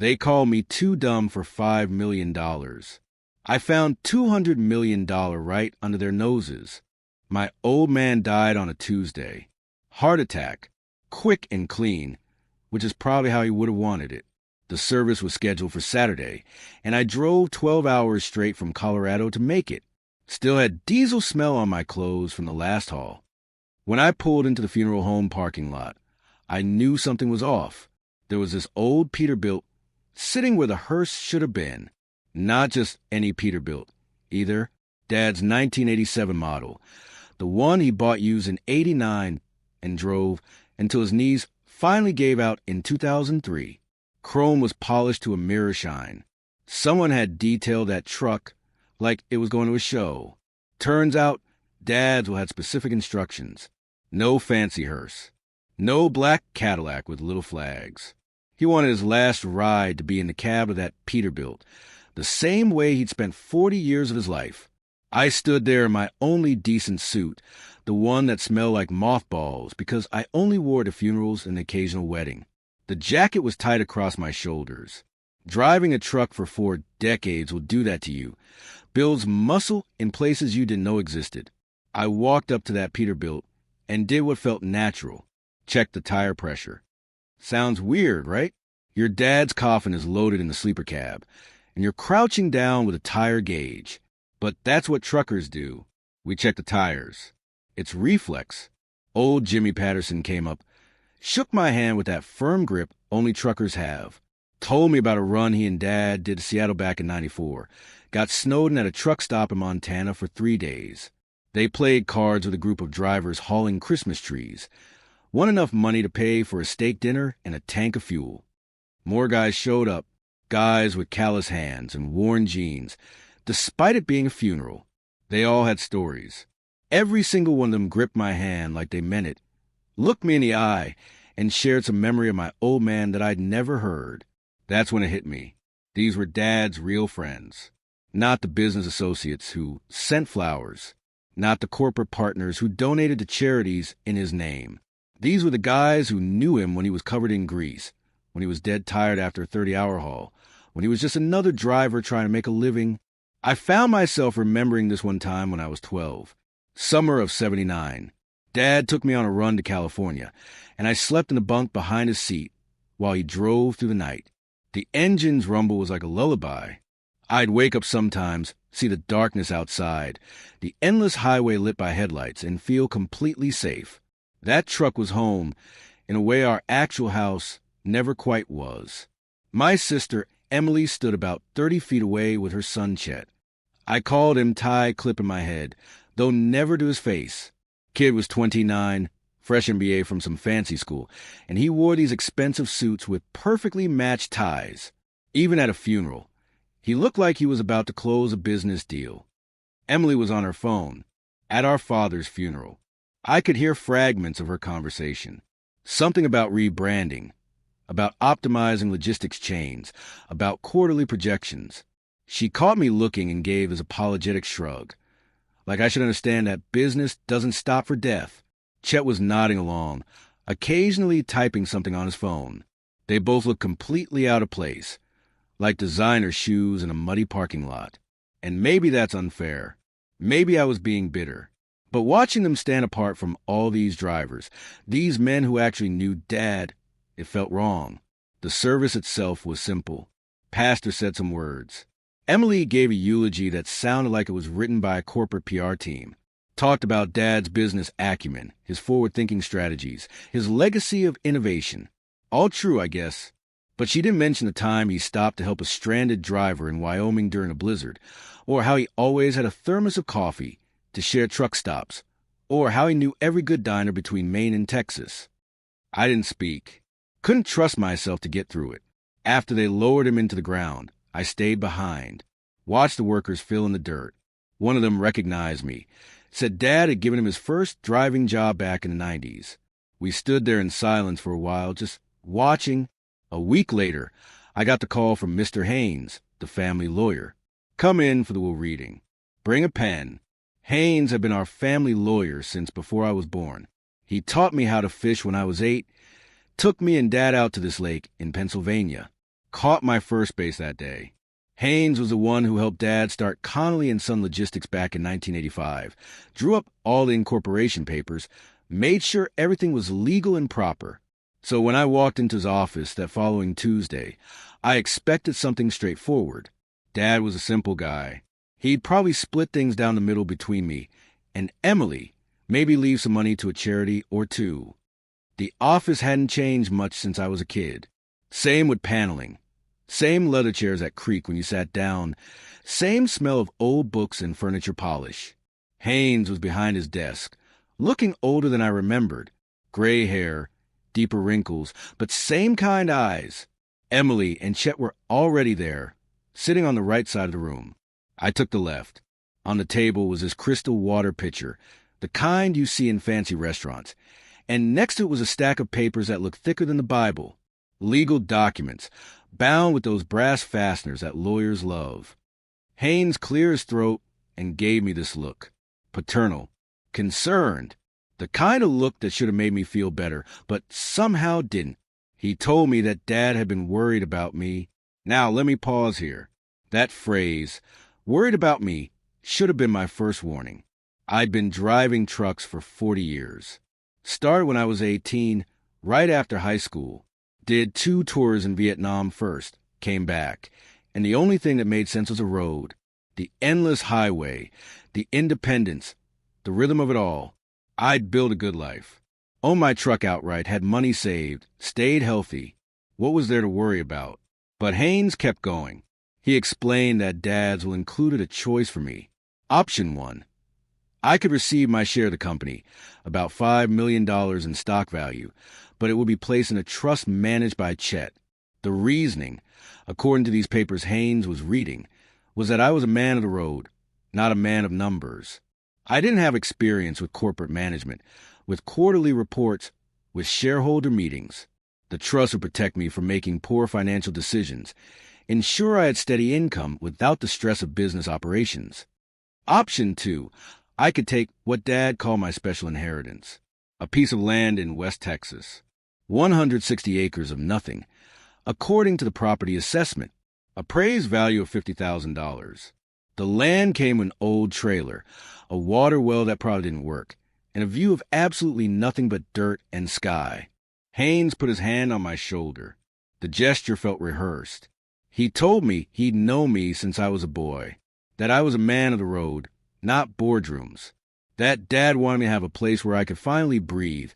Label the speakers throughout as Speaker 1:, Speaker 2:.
Speaker 1: They called me too dumb for $5 million. I found $200 million right under their noses. My old man died on a Tuesday. Heart attack. Quick and clean, which is probably how he would have wanted it. The service was scheduled for Saturday, and I drove 12 hours straight from Colorado to make it. Still had diesel smell on my clothes from the last haul. When I pulled into the funeral home parking lot, I knew something was off. There was this old Peterbilt sitting where the hearse should have been. Not just any Peterbilt, either. Dad's 1987 model. The one he bought used in '89 and drove until his knees finally gave out in 2003. Chrome was polished to a mirror shine. Someone had detailed that truck like it was going to a show. Turns out, Dad's had specific instructions. No fancy hearse. No black Cadillac with little flags. He wanted his last ride to be in the cab of that Peterbilt, the same way he'd spent 40 years of his life. I stood there in my only decent suit, the one that smelled like mothballs because I only wore it to funerals and the occasional wedding. The jacket was tight across my shoulders. Driving a truck for 4 decades will do that to you. Builds muscle in places you didn't know existed. I walked up to that Peterbilt and did what felt natural. Checked the tire pressure. Sounds weird, right? Your dad's coffin is loaded in the sleeper cab, and you're crouching down with a tire gauge. But that's what truckers do. We check the tires. It's reflex. Old Jimmy Patterson came up, shook my hand with that firm grip only truckers have. Told me about a run he and Dad did to Seattle back in '94. Got snowed in at a truck stop in Montana for 3 days. They played cards with a group of drivers hauling Christmas trees. Won enough money to pay for a steak dinner and a tank of fuel. More guys showed up, guys with callous hands and worn jeans. Despite it being a funeral, they all had stories. Every single one of them gripped my hand like they meant it, looked me in the eye, and shared some memory of my old man that I'd never heard. That's when it hit me. These were Dad's real friends. Not the business associates who sent flowers. Not the corporate partners who donated to charities in his name. These were the guys who knew him when he was covered in grease, when he was dead tired after a 30-hour haul, when he was just another driver trying to make a living. I found myself remembering this one time when I was 12. Summer of '79. Dad took me on a run to California, and I slept in the bunk behind his seat while he drove through the night. The engine's rumble was like a lullaby. I'd wake up sometimes, see the darkness outside, the endless highway lit by headlights, and feel completely safe. That truck was home in a way our actual house never quite was. My sister, Emily, stood about 30 feet away with her son, Chet. I called him Ty, clipping my head, though never to his face. Kid was 29, fresh MBA from some fancy school, and he wore these expensive suits with perfectly matched ties. Even at a funeral, he looked like he was about to close a business deal. Emily was on her phone, at our father's funeral. I could hear fragments of her conversation. Something about rebranding, about optimizing logistics chains, about quarterly projections. She caught me looking and gave this apologetic shrug, like I should understand that business doesn't stop for death. Chet was nodding along, occasionally typing something on his phone. They both looked completely out of place, like designer shoes in a muddy parking lot. And maybe that's unfair. Maybe I was being bitter. But watching them stand apart from all these drivers, these men who actually knew Dad, it felt wrong. The service itself was simple. Pastor said some words. Emily gave a eulogy that sounded like it was written by a corporate PR team. Talked about Dad's business acumen, his forward-thinking strategies, his legacy of innovation. All true, I guess. But she didn't mention the time he stopped to help a stranded driver in Wyoming during a blizzard, or how he always had a thermos of coffee to share truck stops, or how he knew every good diner between Maine and Texas. I didn't speak. Couldn't trust myself to get through it. After they lowered him into the ground, I stayed behind, watched the workers fill in the dirt. One of them recognized me, said Dad had given him his first driving job back in the '90s. We stood there in silence for a while, just watching. A week later, I got the call from Mr. Haynes, the family lawyer. Come in for the will reading. Bring a pen. Haynes had been our family lawyer since before I was born. He taught me how to fish when I was 8, took me and Dad out to this lake in Pennsylvania. Caught my first base that day. Haynes was the one who helped Dad start Connolly and Son Logistics back in 1985, drew up all the incorporation papers, made sure everything was legal and proper. So when I walked into his office that following Tuesday, I expected something straightforward. Dad was a simple guy. He'd probably split things down the middle between me and Emily, maybe leave some money to a charity or two. The office hadn't changed much since I was a kid. Same with paneling. Same leather chairs at Creek when you sat down. Same smell of old books and furniture polish. Haynes was behind his desk, looking older than I remembered. Gray hair, deeper wrinkles, but same kind eyes. Emily and Chet were already there, sitting on the right side of the room. I took the left. On the table was his crystal water pitcher, the kind you see in fancy restaurants, and next to it was a stack of papers that looked thicker than the Bible. Legal documents, bound with those brass fasteners that lawyers love. Haynes cleared his throat and gave me this look. Paternal. Concerned. The kind of look that should have made me feel better, but somehow didn't. He told me that Dad had been worried about me. Now, let me pause here. That phrase, worried about me, should have been my first warning. I'd been driving trucks for 40 years. Started when I was 18, right after high school. Did 2 tours in Vietnam first, came back, and the only thing that made sense was a road. The endless highway, the independence, the rhythm of it all. I'd built a good life. Owned my truck outright, had money saved, stayed healthy. What was there to worry about? But Haynes kept going. He explained that Dad's will included a choice for me. Option 1. I could receive my share of the company, about $5 million in stock value, but it would be placed in a trust managed by Chet. The reasoning, according to these papers Haynes was reading, was that I was a man of the road, not a man of numbers. I didn't have experience with corporate management, with quarterly reports, with shareholder meetings. The trust would protect me from making poor financial decisions, ensure I had steady income without the stress of business operations. Option 2, I could take what Dad called my special inheritance, a piece of land in West Texas, 160 acres of nothing, according to the property assessment, appraised value of $50,000. The land came with an old trailer, a water well that probably didn't work, and a view of absolutely nothing but dirt and sky. Haynes put his hand on my shoulder. The gesture felt rehearsed. He told me he'd known me since I was a boy, that I was a man of the road, not boardrooms, that Dad wanted me to have a place where I could finally breathe,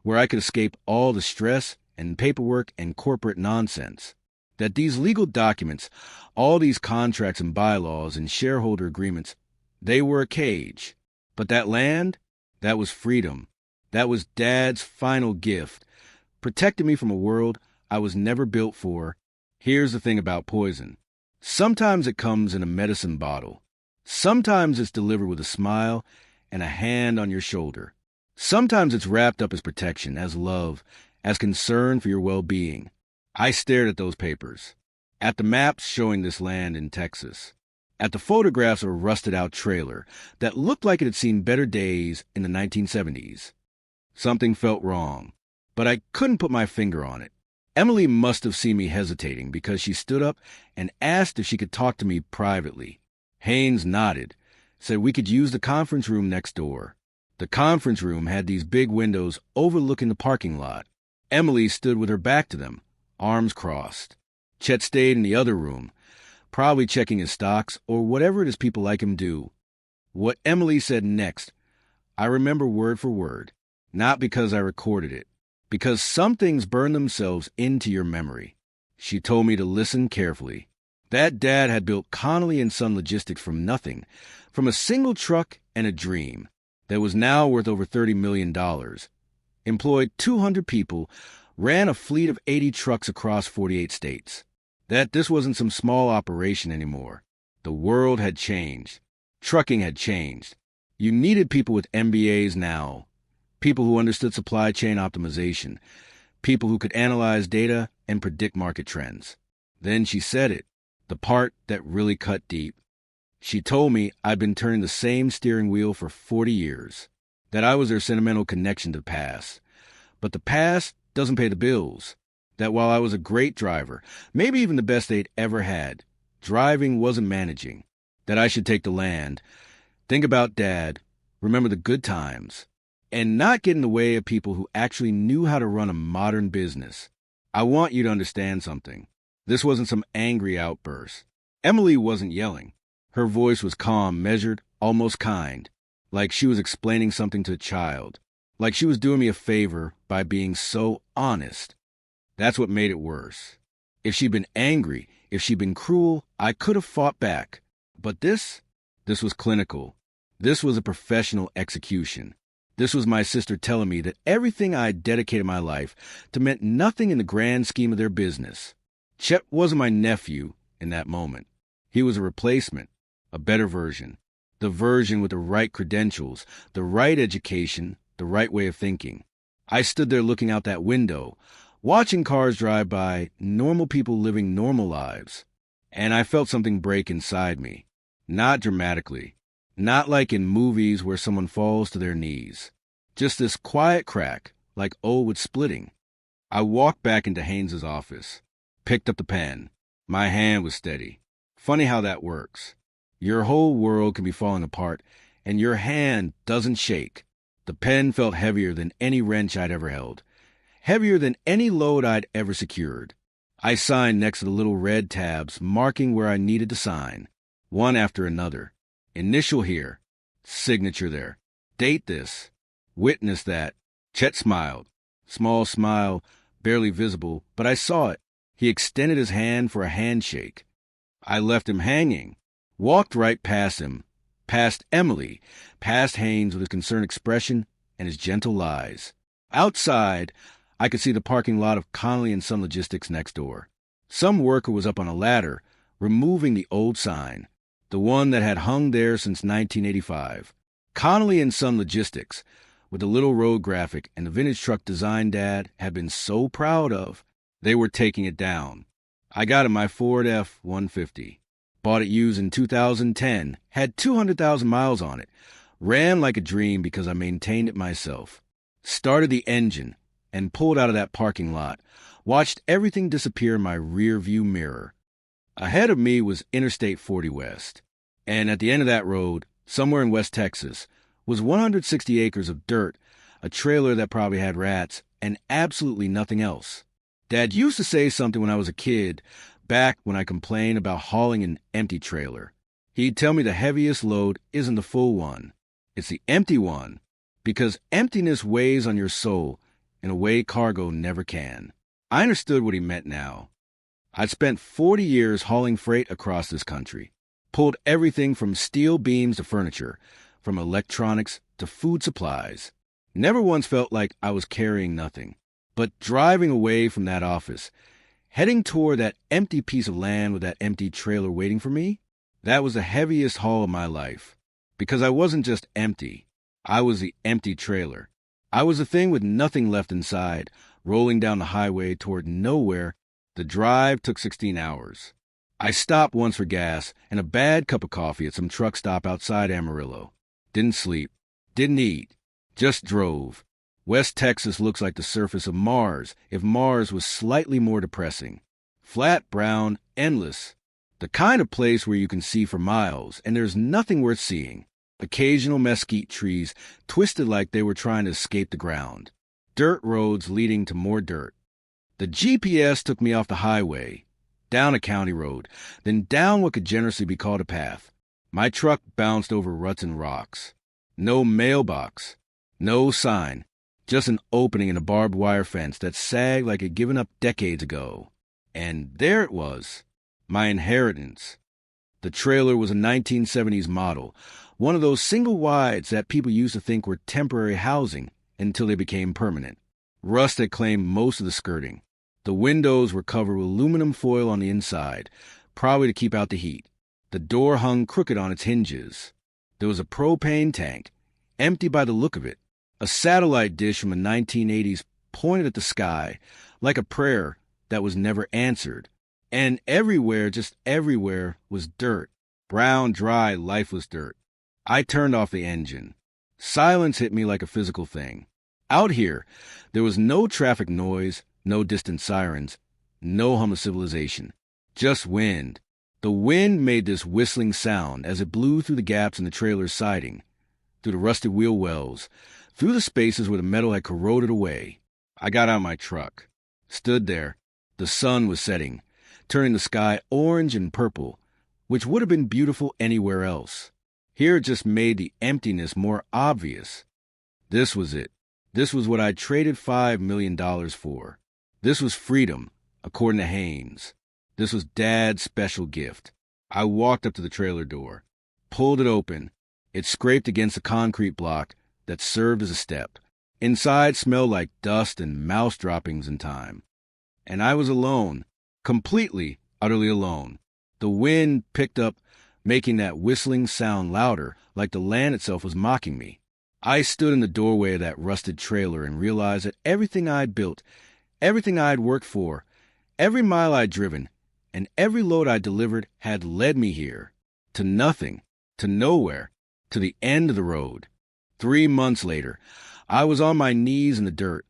Speaker 1: where I could escape all the stress and paperwork and corporate nonsense, that these legal documents, all these contracts and bylaws and shareholder agreements, they were a cage. But that land, that was freedom. That was Dad's final gift, protected me from a world I was never built for. Here's the thing about poison. Sometimes it comes in a medicine bottle. Sometimes it's delivered with a smile and a hand on your shoulder. Sometimes it's wrapped up as protection, as love, as concern for your well-being. I stared at those papers, at the maps showing this land in Texas, at the photographs of a rusted-out trailer that looked like it had seen better days in the 1970s. Something felt wrong, but I couldn't put my finger on it. Emily must have seen me hesitating because she stood up and asked if she could talk to me privately. Haynes nodded, said we could use the conference room next door. The conference room had these big windows overlooking the parking lot. Emily stood with her back to them, arms crossed. Chet stayed in the other room, probably checking his stocks or whatever it is people like him do. What Emily said next, I remember word for word, not because I recorded it, because some things burn themselves into your memory. She told me to listen carefully. That Dad had built Connolly and Son Logistics from nothing, from a single truck and a dream that was now worth over $30 million, employed 200 people, ran a fleet of 80 trucks across 48 states. That this wasn't some small operation anymore. The world had changed. Trucking had changed. You needed people with MBAs now, people who understood supply chain optimization, people who could analyze data and predict market trends. Then she said it, the part that really cut deep. She told me I'd been turning the same steering wheel for 40 years, that I was their sentimental connection to the past. But the past doesn't pay the bills. That while I was a great driver, maybe even the best they'd ever had, driving wasn't managing. That I should take the land, think about Dad, remember the good times, and not get in the way of people who actually knew how to run a modern business. I want you to understand something. This wasn't some angry outburst. Emily wasn't yelling. Her voice was calm, measured, almost kind, like she was explaining something to a child, like she was doing me a favor by being so honest. That's what made it worse. If she'd been angry, if she'd been cruel, I could have fought back. But this was clinical. This was a professional execution. This was my sister telling me that everything I had dedicated my life to meant nothing in the grand scheme of their business. Chet wasn't my nephew in that moment. He was a replacement, a better version, the version with the right credentials, the right education, the right way of thinking. I stood there looking out that window, watching cars drive by, normal people living normal lives, and I felt something break inside me. Not dramatically, not like in movies where someone falls to their knees. Just this quiet crack, like wood splitting. I walked back into Haynes's office, picked up the pen. My hand was steady. Funny how that works. Your whole world can be falling apart, and your hand doesn't shake. The pen felt heavier than any wrench I'd ever held, heavier than any load I'd ever secured. I signed next to the little red tabs, marking where I needed to sign, one after another. Initial here, signature there, date this, witness that. Chet smiled. Small smile, barely visible, but I saw it. He extended his hand for a handshake. I left him hanging, walked right past him, past Emily, past Haynes with his concerned expression and his gentle lies. Outside, I could see the parking lot of Connolly and Son Logistics next door. Some worker was up on a ladder, removing the old sign, the one that had hung there since 1985. Connolly and Son Logistics, with the little road graphic and the vintage truck design Dad had been so proud of. They were taking it down. I got in my Ford F-150. Bought it used in 2010, had 200,000 miles on it, ran like a dream because I maintained it myself. Started the engine and pulled out of that parking lot, watched everything disappear in my rear view mirror. Ahead of me was Interstate 40 West, and at the end of that road, somewhere in West Texas, was 160 acres of dirt, a trailer that probably had rats, and absolutely nothing else. Dad used to say something when I was a kid, back when I complained about hauling an empty trailer. He'd tell me the heaviest load isn't the full one. It's the empty one, because emptiness weighs on your soul in a way cargo never can. I understood what he meant now. I'd spent 40 years hauling freight across this country, pulled everything from steel beams to furniture, from electronics to food supplies. Never once felt like I was carrying nothing. But driving away from that office, heading toward that empty piece of land with that empty trailer waiting for me, that was the heaviest haul of my life. Because I wasn't just empty. I was the empty trailer. I was the thing with nothing left inside, rolling down the highway toward nowhere. The drive took 16 hours. I stopped once for gas and a bad cup of coffee at some truck stop outside Amarillo. Didn't sleep. Didn't eat. Just drove. West Texas looks like the surface of Mars if Mars was slightly more depressing. Flat, brown, endless. The kind of place where you can see for miles, and there's nothing worth seeing. Occasional mesquite trees twisted like they were trying to escape the ground. Dirt roads leading to more dirt. The GPS took me off the highway, down a county road, then down what could generously be called a path. My truck bounced over ruts and rocks. No mailbox. No sign. Just an opening in a barbed wire fence that sagged like it had given up decades ago. And there it was, my inheritance. The trailer was a 1970s model, one of those single wides that people used to think were temporary housing until they became permanent. Rust had claimed most of the skirting. The windows were covered with aluminum foil on the inside, probably to keep out the heat. The door hung crooked on its hinges. There was a propane tank, empty by the look of it. A satellite dish from the 1980s pointed at the sky, like a prayer that was never answered. And everywhere, just everywhere, was dirt. Brown, dry, lifeless dirt. I turned off the engine. Silence hit me like a physical thing. Out here, there was no traffic noise, No distant sirens. No hum of civilization. Just wind. The wind made this whistling sound as it blew through the gaps in the trailer's siding, through the rusted wheel wells, through the spaces where the metal had corroded away. I got out of my truck, stood there. The sun was setting, turning the sky orange and purple, which would have been beautiful anywhere else. Here it just made the emptiness more obvious. This was it. This was what I'd traded $5 million for. This was freedom, according to Haynes. This was Dad's special gift. I walked up to the trailer door, pulled it open. It scraped against a concrete block that served as a step. Inside smelled like dust and mouse droppings and time. And I was alone, completely, utterly alone. The wind picked up, making that whistling sound louder, like the land itself was mocking me. I stood in the doorway of that rusted trailer and realized that everything I'd built, everything I'd worked for, every mile I'd driven, and every load I'd delivered had led me here. To nothing, to nowhere, to the end of the road. 3 months later, I was on my knees in the dirt,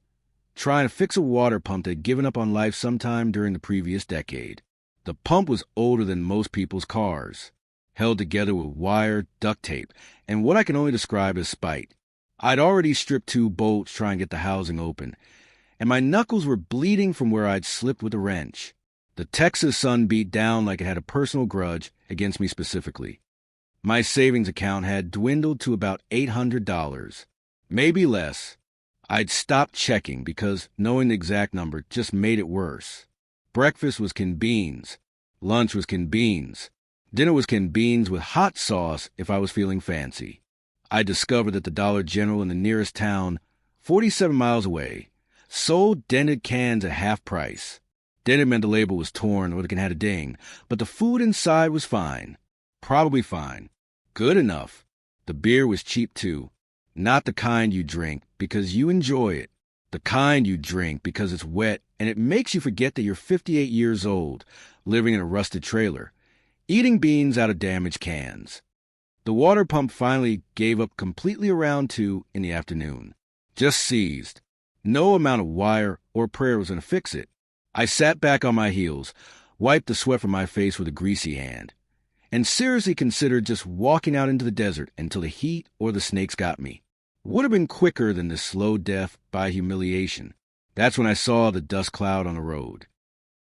Speaker 1: trying to fix a water pump that had given up on life sometime during the previous decade. The pump was older than most people's cars, held together with wire, duct tape, and what I can only describe as spite. I'd already stripped 2 bolts trying to get the housing open, and my knuckles were bleeding from where I'd slipped with a wrench. The Texas sun beat down like it had a personal grudge against me specifically. My savings account had dwindled to about $800, maybe less. I'd stopped checking because knowing the exact number just made it worse. Breakfast was canned beans. Lunch was canned beans. Dinner was canned beans with hot sauce if I was feeling fancy. I discovered that the Dollar General in the nearest town, 47 miles away, sold dented cans at half price. Dented meant the label was torn or the can had a ding, but the food inside was fine. Probably fine. Good enough. The beer was cheap too. Not the kind you drink because you enjoy it. The kind you drink because it's wet and it makes you forget that you're 58 years old, living in a rusted trailer, eating beans out of damaged cans. The water pump finally gave up completely around 2 in the afternoon. Just seized. No amount of wire or prayer was going to fix it. I sat back on my heels, wiped the sweat from my face with a greasy hand, and seriously considered just walking out into the desert until the heat or the snakes got me. Would have been quicker than this slow death by humiliation. That's when I saw the dust cloud on the road.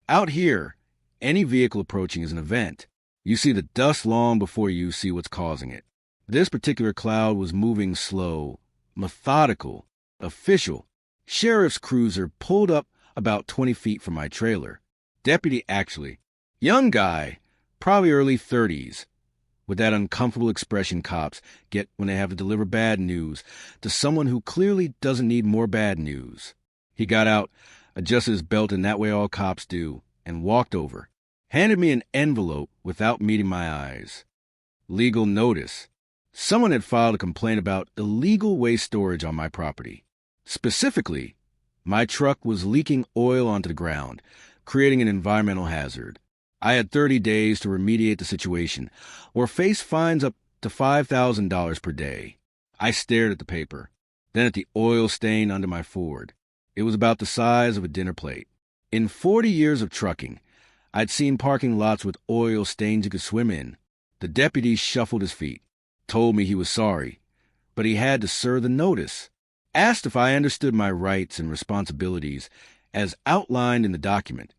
Speaker 1: Out here, any vehicle approaching is an event. You see the dust long before you see what's causing it. This particular cloud was moving slow, methodical, official. Sheriff's cruiser pulled up about 20 feet from my trailer. Deputy actually. Young guy, probably early 30s. With that uncomfortable expression cops get when they have to deliver bad news to someone who clearly doesn't need more bad news. He got out, adjusted his belt in that way all cops do, and walked over. Handed me an envelope without meeting my eyes. Legal notice. Someone had filed a complaint about illegal waste storage on my property. Specifically, my truck was leaking oil onto the ground, creating an environmental hazard. I had 30 days to remediate the situation, or face fines up to $5,000 per day. I stared at the paper, then at the oil stain under my Ford. It was about the size of a dinner plate. In 40 years of trucking, I'd seen parking lots with oil stains you could swim in. The deputy shuffled his feet, told me he was sorry, but he had to serve the notice. Asked if I understood my rights and responsibilities as outlined in the document.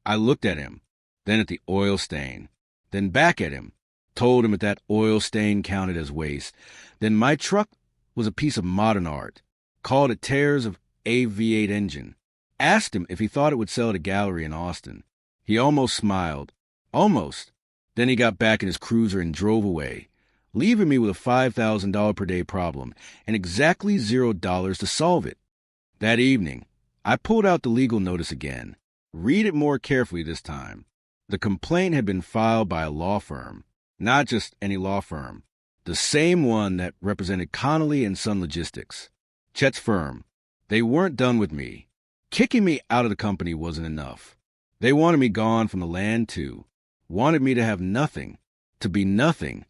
Speaker 1: I looked at him, then at the oil stain, then back at him, told him that oil stain counted as waste. Then my truck was a piece of modern art, called it tears of a V8 engine. Asked him if he thought it would sell at a gallery in Austin. He almost smiled. Almost. Then he got back in his cruiser and drove away, leaving me with a $5,000 per day problem and exactly $0 to solve it. That evening, I pulled out the legal notice again. Read it more carefully this time. The complaint had been filed by a law firm, not just any law firm, the same one that represented Connolly and Son Logistics, Chet's firm. They weren't done with me. Kicking me out of the company wasn't enough. They wanted me gone from the land too, wanted me to have nothing, to be nothing.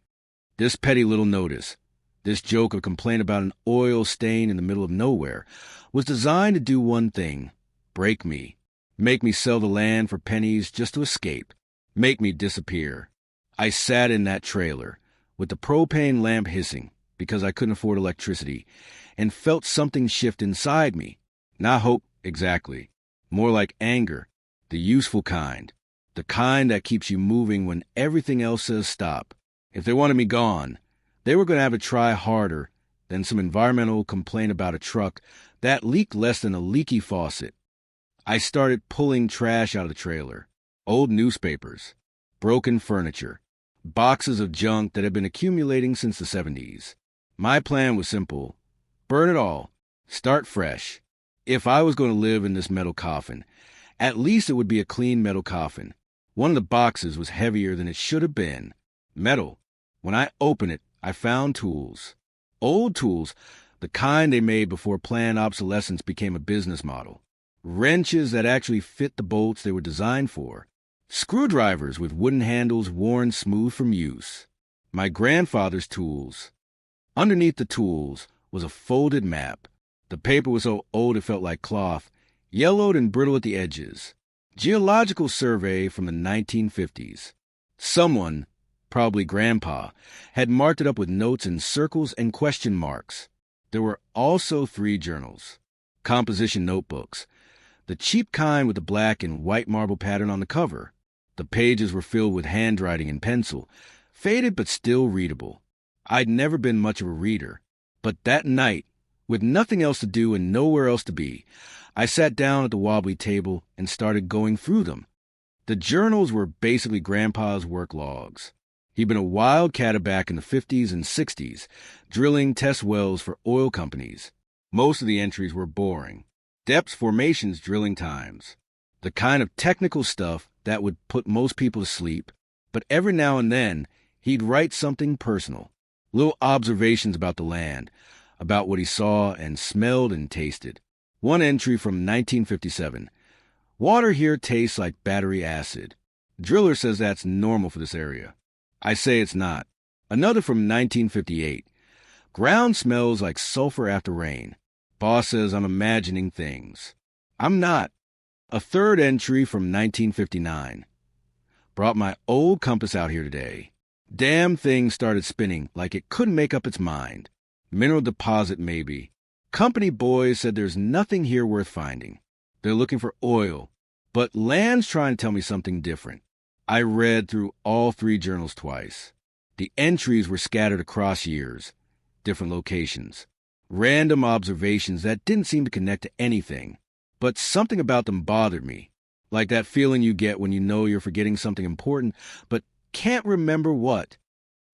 Speaker 1: This petty little notice, this joke of complaint about an oil stain in the middle of nowhere, was designed to do one thing: break me. Make me sell the land for pennies just to escape. Make me disappear. I sat in that trailer, with the propane lamp hissing, because I couldn't afford electricity, and felt something shift inside me. Not hope, exactly. More like anger, the useful kind. The kind that keeps you moving when everything else says stop. If they wanted me gone, they were going to have to try harder than some environmental complaint about a truck that leaked less than a leaky faucet. I started pulling trash out of the trailer. Old newspapers, broken furniture, boxes of junk that had been accumulating since the 70s. My plan was simple. Burn it all. Start fresh. If I was going to live in this metal coffin, at least it would be a clean metal coffin. One of the boxes was heavier than it should have been. Metal. When I opened it, I found tools. Old tools, the kind they made before planned obsolescence became a business model. Wrenches that actually fit the bolts they were designed for. Screwdrivers with wooden handles worn smooth from use. My grandfather's tools. Underneath the tools was a folded map. The paper was so old it felt like cloth, yellowed and brittle at the edges. Geological survey from the 1950s. Someone, probably Grandpa, had marked it up with notes in circles and question marks. There were also 3 journals. Composition notebooks. The cheap kind with the black and white marble pattern on the cover. The pages were filled with handwriting in pencil, faded but still readable. I'd never been much of a reader, but that night, with nothing else to do and nowhere else to be, I sat down at the wobbly table and started going through them. The journals were basically Grandpa's work logs. He'd been a wildcatter back in the 50s and 60s, drilling test wells for oil companies. Most of the entries were boring. Depths, formations, drilling times. The kind of technical stuff that would put most people to sleep, but every now and then he'd write something personal. Little observations about the land, about what he saw and smelled and tasted. One entry from 1957. Water here tastes like battery acid. Driller says that's normal for this area. I say it's not. Another from 1958. Ground smells like sulfur after rain. Boss says I'm imagining things. I'm not. A third entry from 1959. Brought my old compass out here today. Damn thing started spinning like it couldn't make up its mind. Mineral deposit maybe. Company boys said there's nothing here worth finding. They're looking for oil. But land's trying to tell me something different. I read through all 3 journals twice. The entries were scattered across years, different locations. Random observations that didn't seem to connect to anything. But something about them bothered me. Like that feeling you get when you know you're forgetting something important, but can't remember what.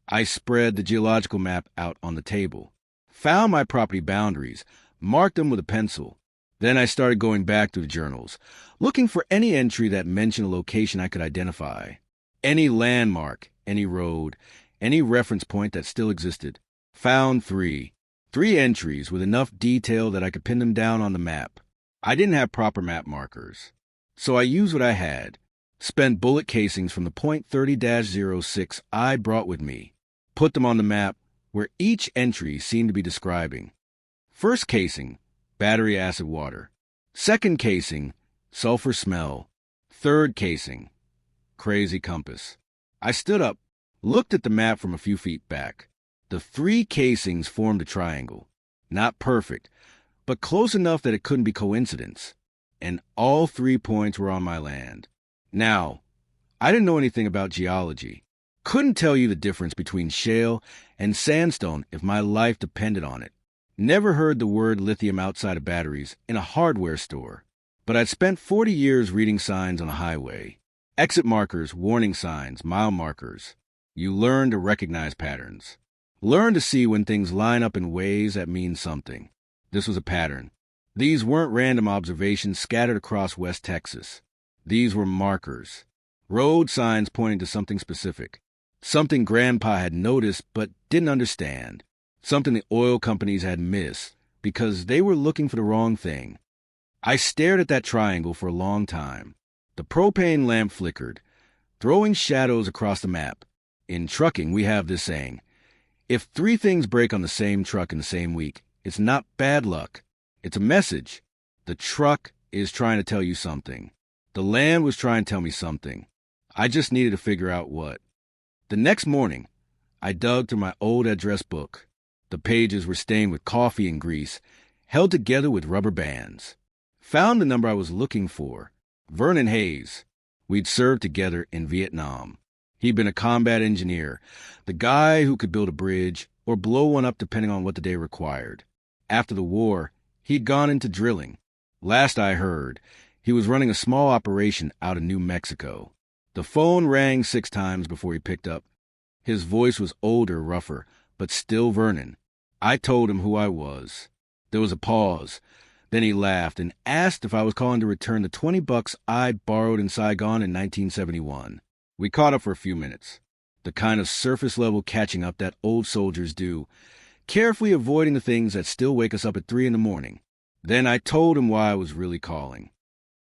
Speaker 1: I spread the geological map out on the table. Found my property boundaries, marked them with a pencil. Then I started going back through the journals, looking for any entry that mentioned a location I could identify. Any landmark, any road, any reference point that still existed. Found 3. 3 entries with enough detail that I could pin them down on the map. I didn't have proper map markers, so I used what I had. Spent bullet casings from the .30-06 I brought with me. Put them on the map where each entry seemed to be describing. First casing, battery acid water. Second casing, sulfur smell. Third casing, crazy compass. I stood up, looked at the map from a few feet back. The 3 casings formed a triangle. Not perfect, but close enough that it couldn't be coincidence. And all 3 points were on my land. Now, I didn't know anything about geology. Couldn't tell you the difference between shale and sandstone if my life depended on it. Never heard the word lithium outside of batteries in a hardware store. But I'd spent 40 years reading signs on a highway. Exit markers, warning signs, mile markers. You learn to recognize patterns. Learn to see when things line up in ways that mean something. This was a pattern. These weren't random observations scattered across West Texas. These were markers. Road signs pointing to something specific. Something Grandpa had noticed but didn't understand. Something the oil companies had missed because they were looking for the wrong thing. I stared at that triangle for a long time. The propane lamp flickered, throwing shadows across the map. In trucking, we have this saying, if 3 things break on the same truck in the same week, it's not bad luck. It's a message. The truck is trying to tell you something. The land was trying to tell me something. I just needed to figure out what. The next morning, I dug through my old address book. The pages were stained with coffee and grease, held together with rubber bands. Found the number I was looking for. Vernon Hayes. We'd served together in Vietnam. He'd been a combat engineer, the guy who could build a bridge or blow one up depending on what the day required. After the war, he'd gone into drilling. Last I heard, he was running a small operation out of New Mexico. The phone rang 6 times before he picked up. His voice was older, rougher, but still Vernon. I told him who I was. There was a pause. Then he laughed and asked if I was calling to return the $20 I'd borrowed in Saigon in 1971. We caught up for a few minutes, the kind of surface-level catching up that old soldiers do, carefully avoiding the things that still wake us up at 3 in the morning. Then I told him why I was really calling.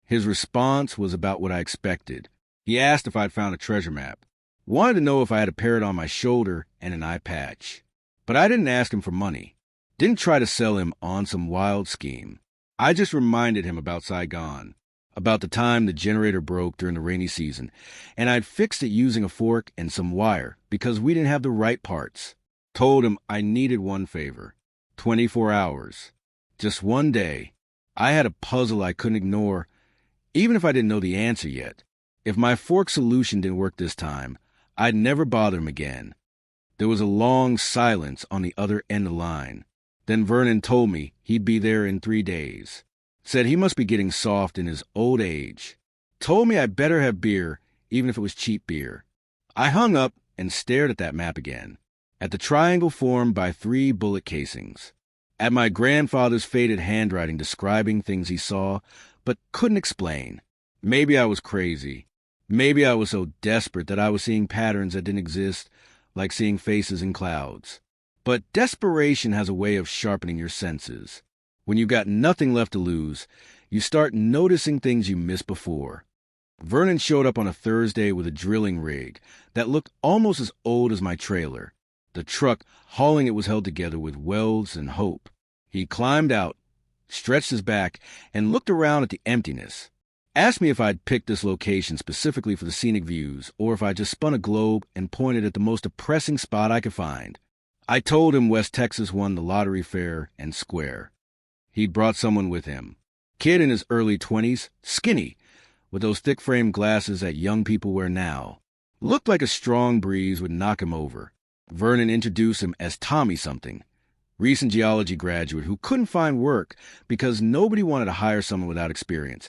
Speaker 1: His response was about what I expected. He asked if I'd found a treasure map, wanted to know if I had a parrot on my shoulder and an eye patch. But I didn't ask him for money, didn't try to sell him on some wild scheme. I just reminded him about Saigon, about the time the generator broke during the rainy season, and I'd fixed it using a fork and some wire because we didn't have the right parts. Told him I needed one favor, 24 hours, just one day. I had a puzzle I couldn't ignore, even if I didn't know the answer yet. If my fork solution didn't work this time, I'd never bother him again. There was a long silence on the other end of the line. Then Vernon told me he'd be there in 3 days. Said he must be getting soft in his old age. Told me I'd better have beer, even if it was cheap beer. I hung up and stared at that map again, at the triangle formed by 3 bullet casings, at my grandfather's faded handwriting describing things he saw but couldn't explain. Maybe I was crazy. Maybe I was so desperate that I was seeing patterns that didn't exist, like seeing faces in clouds. But desperation has a way of sharpening your senses. When you've got nothing left to lose, you start noticing things you missed before. Vernon showed up on a Thursday with a drilling rig that looked almost as old as my trailer. The truck hauling it was held together with welds and hope. He climbed out, stretched his back, and looked around at the emptiness. Asked me if I'd picked this location specifically for the scenic views, or if I just spun a globe and pointed at the most depressing spot I could find. I told him West Texas won the lottery fair and square. He'd brought someone with him. Kid in his early 20s, skinny, with those thick-framed glasses that young people wear now. Looked like a strong breeze would knock him over. Vernon introduced him as Tommy something, recent geology graduate who couldn't find work because nobody wanted to hire someone without experience.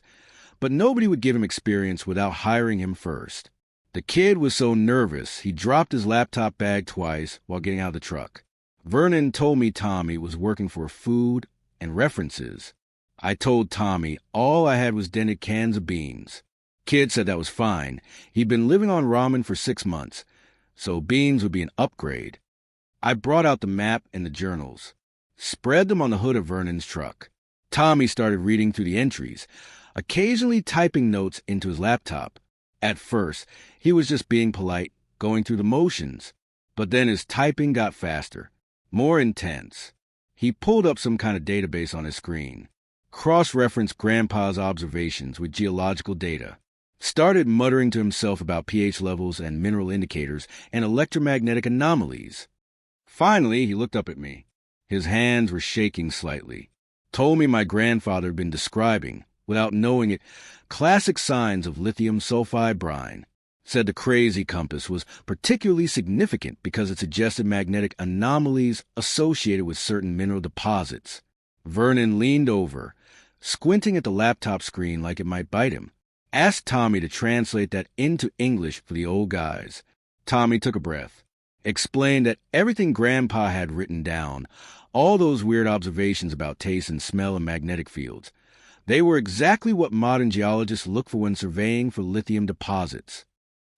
Speaker 1: But nobody would give him experience without hiring him first. The kid was so nervous, he dropped his laptop bag twice while getting out of the truck. Vernon told me Tommy was working for food and references. I told Tommy all I had was dented cans of beans. Kid said that was fine. He'd been living on ramen for 6 months, so beans would be an upgrade. I brought out the map and the journals, spread them on the hood of Vernon's truck. Tommy started reading through the entries, occasionally typing notes into his laptop. At first, he was just being polite, going through the motions. But then his typing got faster, more intense. He pulled up some kind of database on his screen, cross-referenced Grandpa's observations with geological data, started muttering to himself about pH levels and mineral indicators and electromagnetic anomalies. Finally, he looked up at me. His hands were shaking slightly. Told me my grandfather had been describing, without knowing it, classic signs of lithium sulfide brine. Said the crazy compass was particularly significant because it suggested magnetic anomalies associated with certain mineral deposits. Vernon leaned over, squinting at the laptop screen like it might bite him. Asked Tommy to translate that into English for the old guys. Tommy took a breath, explained that everything Grandpa had written down, all those weird observations about taste and smell and magnetic fields, they were exactly what modern geologists look for when surveying for lithium deposits.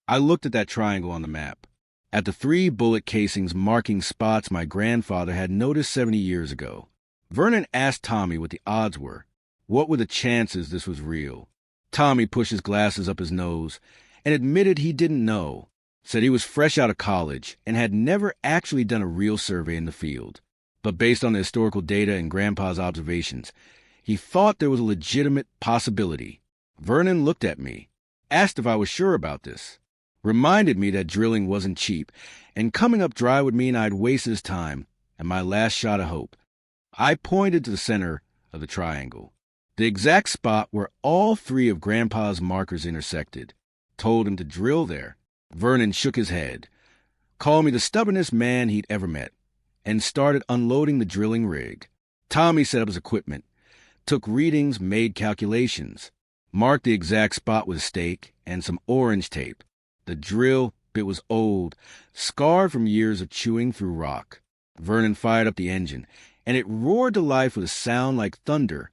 Speaker 1: I looked at that triangle on the map, at the 3 bullet casings marking spots my grandfather had noticed 70 years ago. Vernon asked Tommy what the odds were. What were the chances this was real? Tommy pushed his glasses up his nose and admitted he didn't know. Said he was fresh out of college and had never actually done a real survey in the field. But based on the historical data and Grandpa's observations, he thought there was a legitimate possibility. Vernon looked at me, asked if I was sure about this, reminded me that drilling wasn't cheap, and coming up dry would mean I'd waste his time and my last shot of hope. I pointed to the center of the triangle, the exact spot where all three of Grandpa's markers intersected. Told him to drill there. Vernon shook his head, called me the stubbornest man he'd ever met, and started unloading the drilling rig. Tommy set up his equipment, took readings, made calculations, marked the exact spot with a stake and some orange tape. The drill bit was old, scarred from years of chewing through rock. Vernon fired up the engine, and it roared to life with a sound like thunder.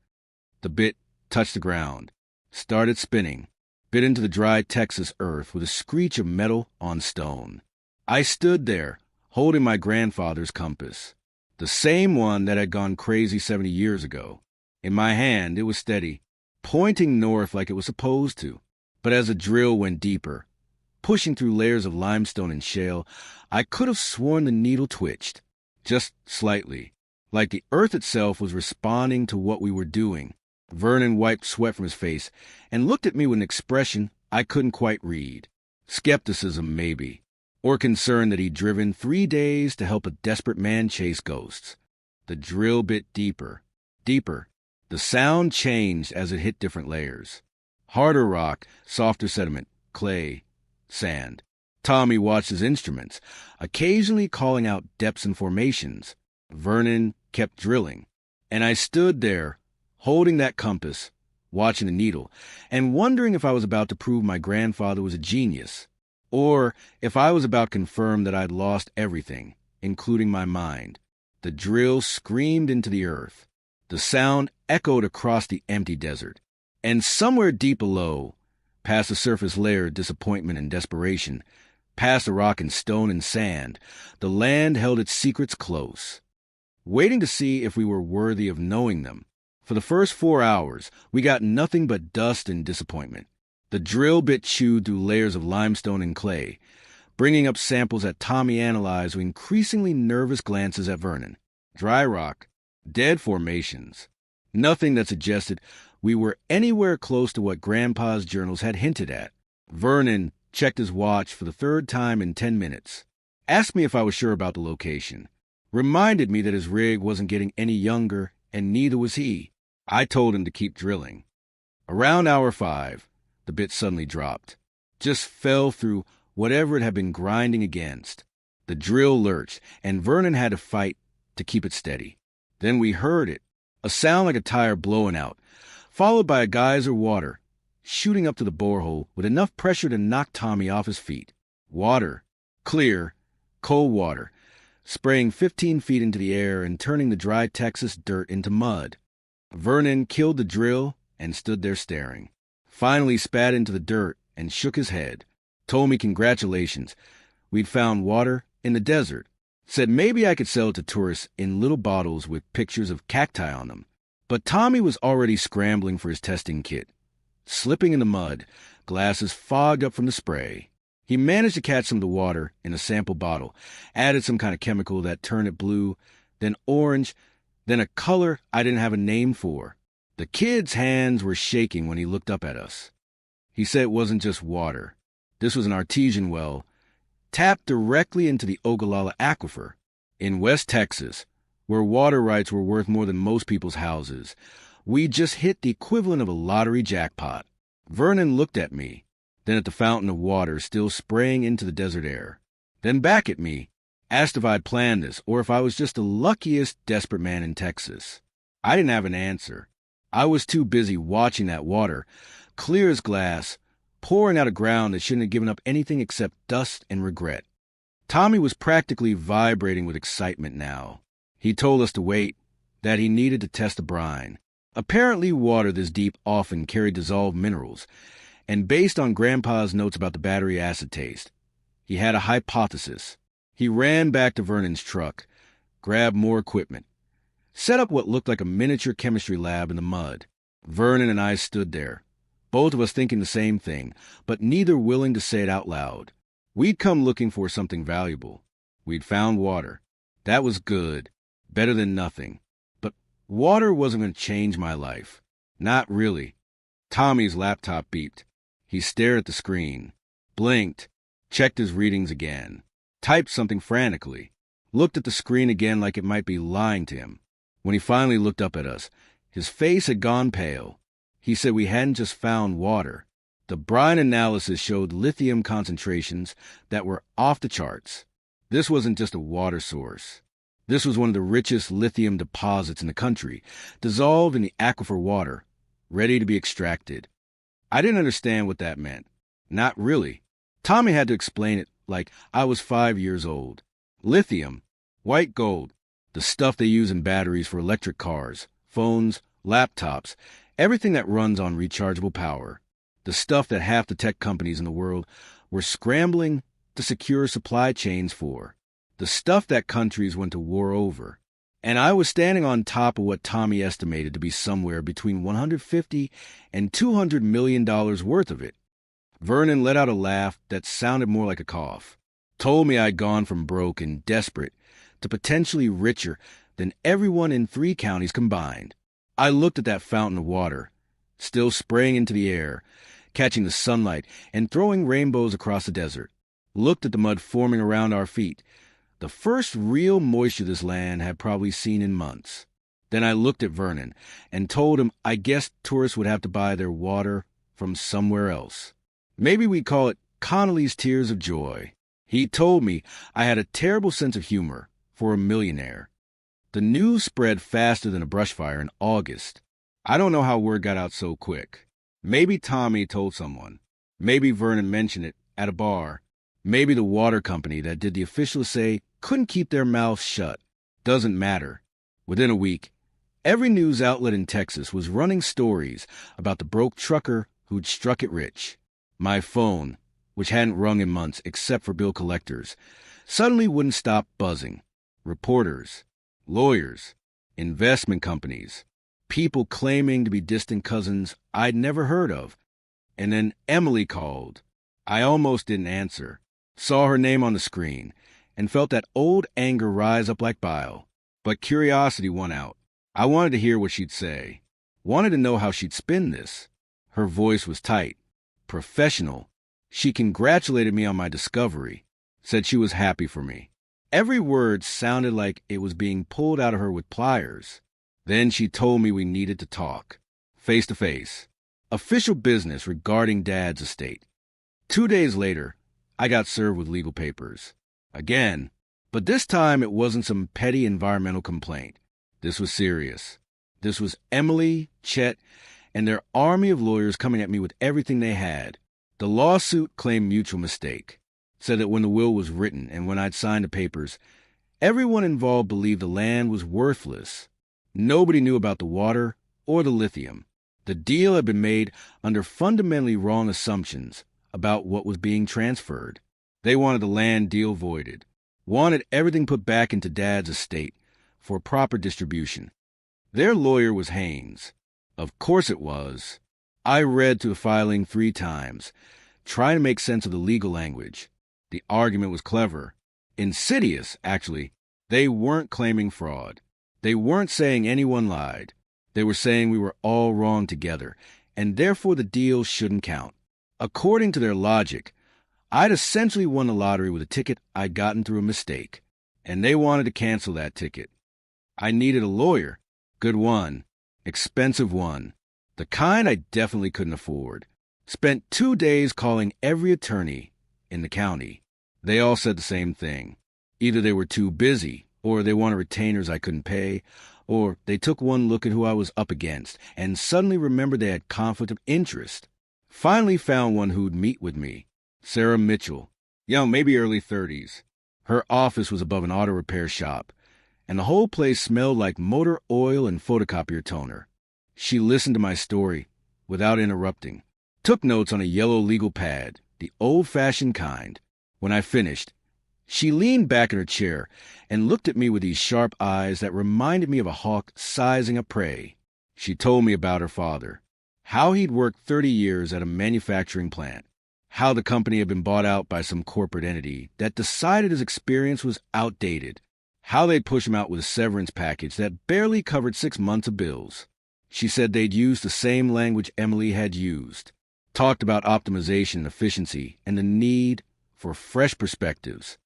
Speaker 1: The bit touched the ground, started spinning, bit into the dry Texas earth with a screech of metal on stone. I stood there, holding my grandfather's compass, the same one that had gone crazy 70 years ago. In my hand, it was steady, pointing north like it was supposed to. But as the drill went deeper, pushing through layers of limestone and shale, I could have sworn the needle twitched, just slightly, like the earth itself was responding to what we were doing. Vernon wiped sweat from his face and looked at me with an expression I couldn't quite read. Skepticism, maybe, or concern that he'd driven 3 days to help a desperate man chase ghosts. The drill bit deeper, deeper. The sound changed as it hit different layers. Harder rock, softer sediment, clay, sand. Tommy watched his instruments, occasionally calling out depths and formations. Vernon kept drilling, and I stood there, holding that compass, watching the needle, and wondering if I was about to prove my grandfather was a genius, or if I was about to confirm that I'd lost everything, including my mind. The drill screamed into the earth. The sound echoed across the empty desert, and somewhere deep below, past the surface layer of disappointment and desperation, past the rock and stone and sand, the land held its secrets close, waiting to see if we were worthy of knowing them. For the first 4 hours, we got nothing but dust and disappointment. The drill bit chewed through layers of limestone and clay, bringing up samples that Tommy analyzed with increasingly nervous glances at Vernon. Dry rock, dead formations, nothing that suggested we were anywhere close to what Grandpa's journals had hinted at. Vernon checked his watch for the 3rd time in 10 minutes, asked me if I was sure about the location, reminded me that his rig wasn't getting any younger, and neither was he. I told him to keep drilling. Around hour 5, the bit suddenly dropped, just fell through whatever it had been grinding against. The drill lurched, and Vernon had to fight to keep it steady. Then we heard it, a sound like a tire blowing out, followed by a geyser of water shooting up to the borehole with enough pressure to knock Tommy off his feet. Water, clear, cold water, spraying 15 feet into the air and turning the dry Texas dirt into mud. Vernon killed the drill and stood there staring. Finally spat into the dirt and shook his head. Told me congratulations. We'd found water in the desert. Said maybe I could sell it to tourists in little bottles with pictures of cacti on them. But Tommy was already scrambling for his testing kit, slipping in the mud, glasses fogged up from the spray. He managed to catch some of the water in a sample bottle, added some kind of chemical that turned it blue, then orange, then a color I didn't have a name for. The kid's hands were shaking when he looked up at us. He said it wasn't just water. This was an artesian well, tapped directly into the Ogallala Aquifer in West Texas, where water rights were worth more than most people's houses. We just hit the equivalent of a lottery jackpot. Vernon looked at me, then at the fountain of water still spraying into the desert air, then back at me, asked if I'd planned this or if I was just the luckiest desperate man in Texas. I didn't have an answer. I was too busy watching that water, clear as glass, pouring out of ground that shouldn't have given up anything except dust and regret. Tommy was practically vibrating with excitement now. He told us to wait, that he needed to test the brine. Apparently water this deep often carried dissolved minerals, and based on Grandpa's notes about the battery acid taste, he had a hypothesis. He ran back to Vernon's truck, grabbed more equipment, set up what looked like a miniature chemistry lab in the mud. Vernon and I stood there, both of us thinking the same thing, but neither willing to say it out loud. We'd come looking for something valuable. We'd found water. That was good, better than nothing. But water wasn't going to change my life. Not really. Tommy's laptop beeped. He stared at the screen, blinked, checked his readings again, typed something frantically, looked at the screen again like it might be lying to him. When he finally looked up at us, his face had gone pale. He said we hadn't just found water. The brine analysis showed lithium concentrations that were off the charts. This wasn't just a water source. This was one of the richest lithium deposits in the country, dissolved in the aquifer water, ready to be extracted. I didn't understand what that meant. Not really. Tommy had to explain it like I was 5 years old. Lithium, white gold, the stuff they use in batteries for electric cars, phones, laptops, everything that runs on rechargeable power. The stuff that half the tech companies in the world were scrambling to secure supply chains for. The stuff that countries went to war over. And I was standing on top of what Tommy estimated to be somewhere between $150 and $200 million worth of it. Vernon let out a laugh that sounded more like a cough. Told me I'd gone from broke and desperate to potentially richer than everyone in 3 counties combined. I looked at that fountain of water, still spraying into the air, catching the sunlight and throwing rainbows across the desert. Looked at the mud forming around our feet, the first real moisture this land had probably seen in months. Then I looked at Vernon and told him I guessed tourists would have to buy their water from somewhere else. Maybe we'd call it Connolly's Tears of Joy. He told me I had a terrible sense of humor for a millionaire. The news spread faster than a brush fire in August. I don't know how word got out so quick. Maybe Tommy told someone. Maybe Vernon mentioned it at a bar. Maybe the water company that did the official say couldn't keep their mouths shut. Doesn't matter. Within a week, every news outlet in Texas was running stories about the broke trucker who'd struck it rich. My phone, which hadn't rung in months except for bill collectors, suddenly wouldn't stop buzzing. Reporters, lawyers, investment companies, people claiming to be distant cousins I'd never heard of. And then Emily called. I almost didn't answer. Saw her name on the screen, and felt that old anger rise up like bile. But curiosity won out. I wanted to hear what she'd say. Wanted to know how she'd spin this. Her voice was tight, professional. She congratulated me on my discovery, said she was happy for me. Every word sounded like it was being pulled out of her with pliers. Then she told me we needed to talk, face to face. Official business regarding Dad's estate. 2 days later, I got served with legal papers. Again. But this time it wasn't some petty environmental complaint. This was serious. This was Emily, Chet, and their army of lawyers coming at me with everything they had. The lawsuit claimed mutual mistake. Said that when the will was written and when I'd signed the papers, everyone involved believed the land was worthless. Nobody knew about the water or the lithium. The deal had been made under fundamentally wrong assumptions about what was being transferred. They wanted the land deal voided, wanted everything put back into Dad's estate for proper distribution. Their lawyer was Haynes. Of course it was. I read through the filing 3 times, trying to make sense of the legal language. The argument was clever. Insidious, actually. They weren't claiming fraud. They weren't saying anyone lied. They were saying we were all wrong together, and therefore the deal shouldn't count. According to their logic, I'd essentially won the lottery with a ticket I'd gotten through a mistake, and they wanted to cancel that ticket. I needed a lawyer. Good one. Expensive one. The kind I definitely couldn't afford. Spent 2 days calling every attorney in the county. They all said the same thing. Either they were too busy, or they wanted retainers I couldn't pay, or they took one look at who I was up against and suddenly remembered they had conflict of interest. Finally found one who'd meet with me. Sarah Mitchell. Young, maybe early 30s. Her office was above an auto repair shop, and the whole place smelled like motor oil and photocopier toner. She listened to my story without interrupting. Took notes on a yellow legal pad, the old-fashioned kind. When I finished, she leaned back in her chair and looked at me with these sharp eyes that reminded me of a hawk sizing a prey. She told me about her father, how he'd worked 30 years at a manufacturing plant, how the company had been bought out by some corporate entity that decided his experience was outdated, how they'd push him out with a severance package that barely covered 6 months of bills. She said they'd used the same language Emily had used, talked about optimization and efficiency and the need for fresh perspectives.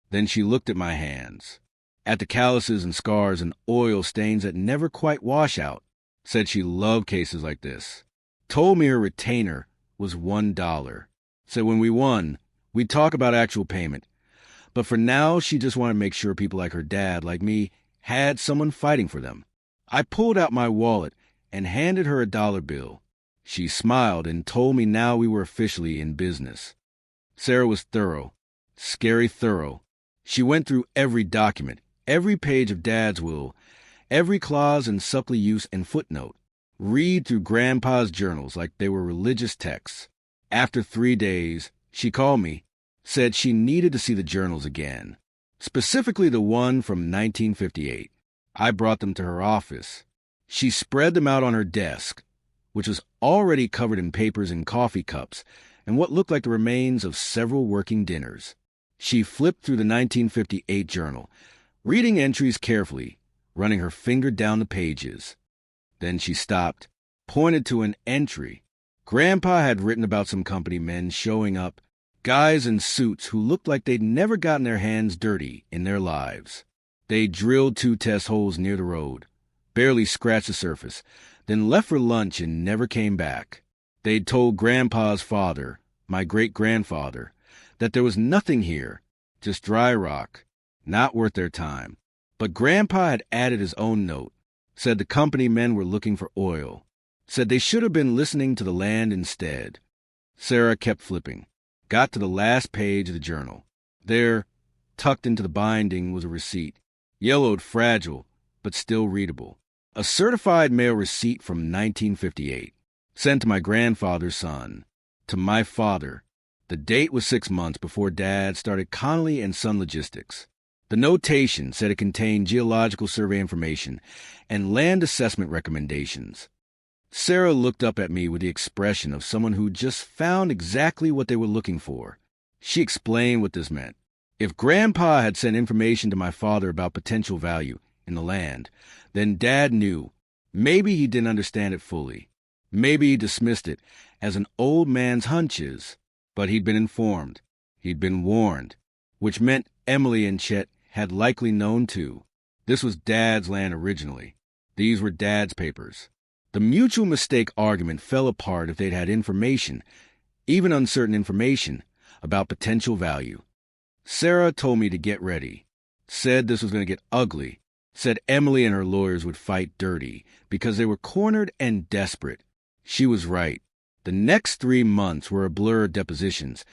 Speaker 1: Then she looked at my hands, at the calluses and scars and oil stains that never quite wash out, said she loved cases like this, told me her retainer was $1, said when we won, we'd talk about actual payment, but for now she just wanted to make sure people like her dad, like me, had someone fighting for them. I pulled out my wallet and handed her a dollar bill. She smiled and told me now we were officially in business. Sarah was thorough, scary thorough. She went through every document, every page of Dad's will, every clause and supply use and footnote. Read through Grandpa's journals like they were religious texts. After 3 days, she called me, said she needed to see the journals again, specifically the one from 1958. I brought them to her office. She spread them out on her desk, which was already covered in papers and coffee cups and what looked like the remains of several working dinners. She flipped through the 1958 journal, reading entries carefully, running her finger down the pages. Then she stopped, pointed to an entry. Grandpa had written about some company men showing up, guys in suits who looked like they'd never gotten their hands dirty in their lives. They drilled 2 test holes near the road, barely scratched the surface, then left for lunch and never came back. They'd told Grandpa's father, my great-grandfather, that there was nothing here, just dry rock, not worth their time. But Grandpa had added his own note, said the company men were looking for oil, said they should have been listening to the land instead. Sarah kept flipping, got to the last page of the journal. There, tucked into the binding, was a receipt, yellowed, fragile, but still readable. A certified mail receipt from 1958, sent to my grandfather's son, to my father. The date was 6 months before Dad started Connolly and Son Logistics. The notation said it contained geological survey information and land assessment recommendations. Sarah looked up at me with the expression of someone who just found exactly what they were looking for. She explained what this meant. If Grandpa had sent information to my father about potential value in the land, then Dad knew. Maybe he didn't understand it fully. Maybe he dismissed it as an old man's hunches. But he'd been informed. He'd been warned, which meant Emily and Chet had likely known too. This was Dad's land originally. These were Dad's papers. The mutual mistake argument fell apart if they'd had information, even uncertain information, about potential value. Sarah told me to get ready, said this was going to get ugly, said Emily and her lawyers would fight dirty because they were cornered and desperate. She was right. The next 3 months were a blur of depositions,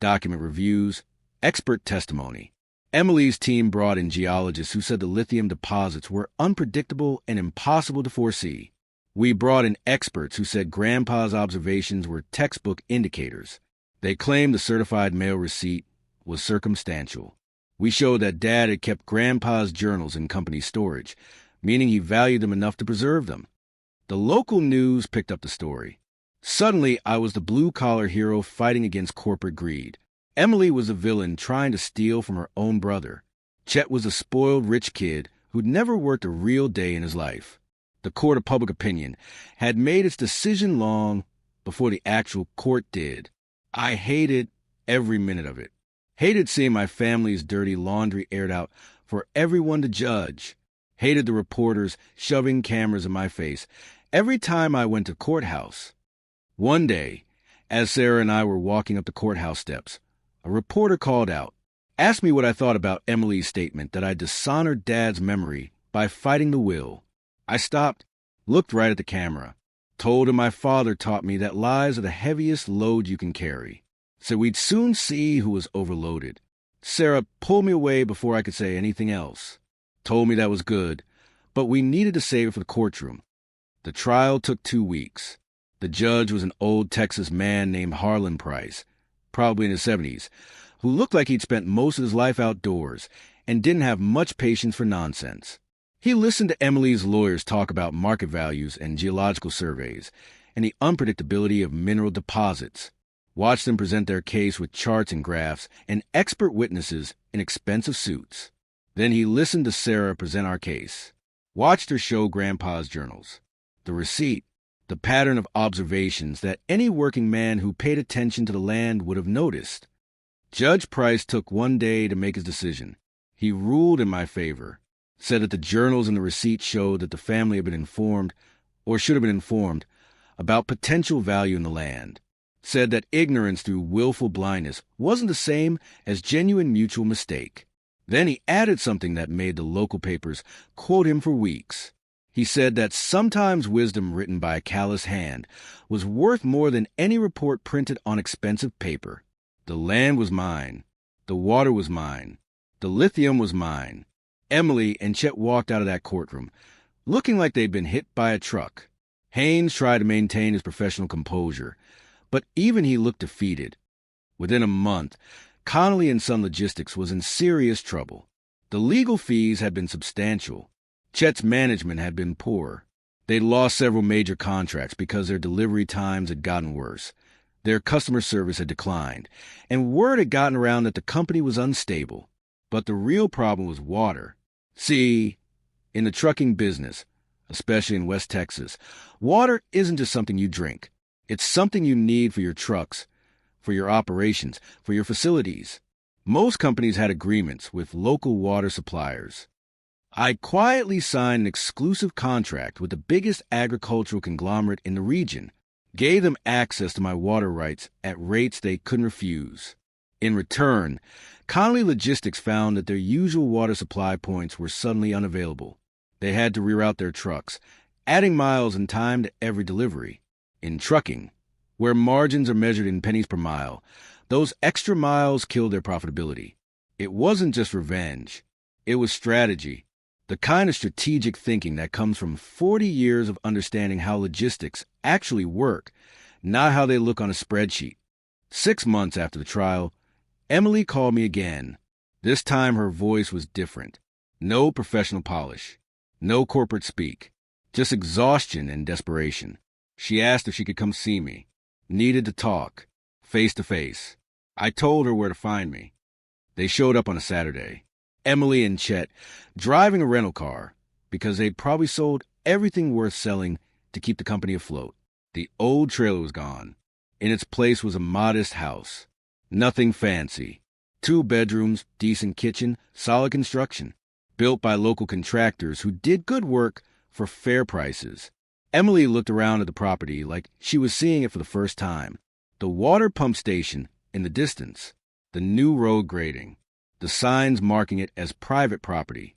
Speaker 1: document reviews, expert testimony. Emily's team brought in geologists who said the lithium deposits were unpredictable and impossible to foresee. We brought in experts who said Grandpa's observations were textbook indicators. They claimed the certified mail receipt was circumstantial. We showed that Dad had kept Grandpa's journals in company storage, meaning he valued them enough to preserve them. The local news picked up the story. Suddenly, I was the blue-collar hero fighting against corporate greed. Emily was a villain trying to steal from her own brother. Chet was a spoiled rich kid who'd never worked a real day in his life. The court of public opinion had made its decision long before the actual court did. I hated every minute of it. Hated seeing my family's dirty laundry aired out for everyone to judge. Hated the reporters shoving cameras in my face every time I went to courthouse. One day, as Sarah and I were walking up the courthouse steps, a reporter called out, asked me what I thought about Emily's statement that I dishonored Dad's memory by fighting the will. I stopped, looked right at the camera, told him my father taught me that lies are the heaviest load you can carry, so we'd soon see who was overloaded. Sarah pulled me away before I could say anything else, told me that was good, but we needed to save it for the courtroom. The trial took 2 weeks. The judge was an old Texas man named Harlan Price, probably in his 70s, who looked like he'd spent most of his life outdoors and didn't have much patience for nonsense. He listened to Emily's lawyers talk about market values and geological surveys and the unpredictability of mineral deposits, watched them present their case with charts and graphs and expert witnesses in expensive suits. Then he listened to Sarah present our case, watched her show Grandpa's journals. The receipt, the pattern of observations that any working man who paid attention to the land would have noticed. Judge Price took one day to make his decision. He ruled in my favor, said that the journals in the receipt showed that the family had been informed, or should have been informed, about potential value in the land, said that ignorance through willful blindness wasn't the same as genuine mutual mistake. Then he added something that made the local papers quote him for weeks. He said that sometimes wisdom written by a callous hand was worth more than any report printed on expensive paper. The land was mine. The water was mine. The lithium was mine. Emily and Chet walked out of that courtroom, looking like they'd been hit by a truck. Haynes tried to maintain his professional composure, but even he looked defeated. Within a month, Connolly & Son Logistics was in serious trouble. The legal fees had been substantial. Chet's management had been poor. They'd lost several major contracts because their delivery times had gotten worse. Their customer service had declined, and word had gotten around that the company was unstable. But the real problem was water. See, in the trucking business, especially in West Texas, water isn't just something you drink. It's something you need for your trucks, for your operations, for your facilities. Most companies had agreements with local water suppliers. I quietly signed an exclusive contract with the biggest agricultural conglomerate in the region, gave them access to my water rights at rates they couldn't refuse. In return, Connolly Logistics found that their usual water supply points were suddenly unavailable. They had to reroute their trucks, adding miles and time to every delivery. In trucking, where margins are measured in pennies per mile, those extra miles killed their profitability. It wasn't just revenge. It was strategy. The kind of strategic thinking that comes from 40 years of understanding how logistics actually work, not how they look on a spreadsheet. 6 months after the trial, Emily called me again. This time her voice was different. No professional polish. No corporate speak. Just exhaustion and desperation. She asked if she could come see me. Needed to talk. Face to face. I told her where to find me. They showed up on a Saturday. Emily and Chet driving a rental car because they'd probably sold everything worth selling to keep the company afloat. The old trailer was gone. In its place was a modest house. Nothing fancy. 2 bedrooms, decent kitchen, solid construction. Built by local contractors who did good work for fair prices. Emily looked around at the property like she was seeing it for the first time. The water pump station in the distance. The new road grading. The signs marking it as private property.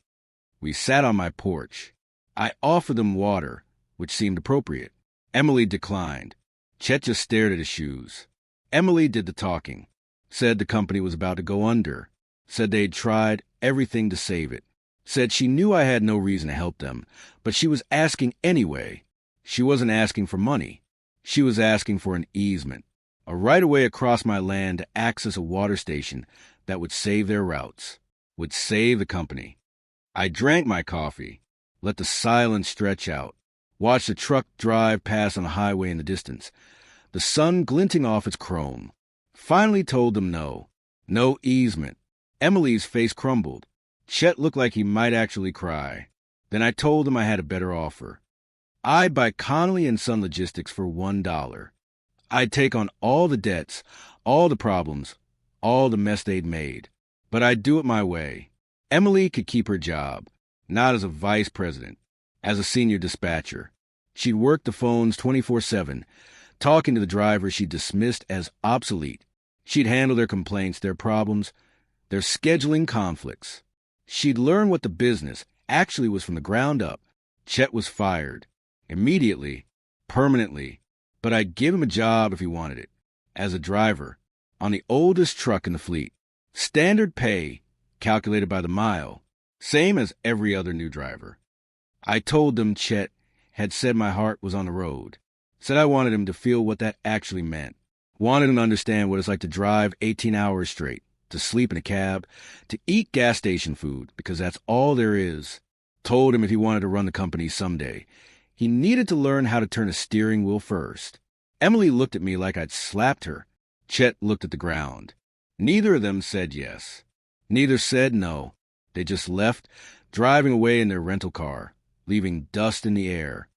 Speaker 1: We sat on my porch. I offered them water, which seemed appropriate. Emily declined. Chet just stared at his shoes. Emily did the talking. Said the company was about to go under. Said they'd tried everything to save it. Said she knew I had no reason to help them, but she was asking anyway. She wasn't asking for money. She was asking for an easement, a right-of-way across my land to access a water station that would save their routes, would save the company. I drank my coffee, let the silence stretch out, watched the truck drive past on the highway in the distance, the sun glinting off its chrome. Finally told them no. No easement. Emily's face crumbled. Chet looked like he might actually cry. Then I told him I had a better offer. I'd buy Connolly & Son Logistics for $1. I'd take on all the debts, all the problems, all the mess they'd made. But I'd do it my way. Emily could keep her job, not as a vice president, as a senior dispatcher. She'd work the phones 24/7, talking to the drivers she'd dismissed as obsolete. She'd handle their complaints, their problems, their scheduling conflicts. She'd learn what the business actually was from the ground up. Chet was fired. Immediately. Permanently. But I'd give him a job if he wanted it. As a driver. On the oldest truck in the fleet. Standard pay, calculated by the mile. Same as every other new driver. I told them Chet had said my heart was on the road. Said I wanted him to feel what that actually meant. Wanted him to understand what it's like to drive 18 hours straight, to sleep in a cab, to eat gas station food, because that's all there is. Told him if he wanted to run the company someday, he needed to learn how to turn a steering wheel first. Emily looked at me like I'd slapped her. Chet looked at the ground. Neither of them said yes. Neither said no. They just left, driving away in their rental car, leaving dust in the air.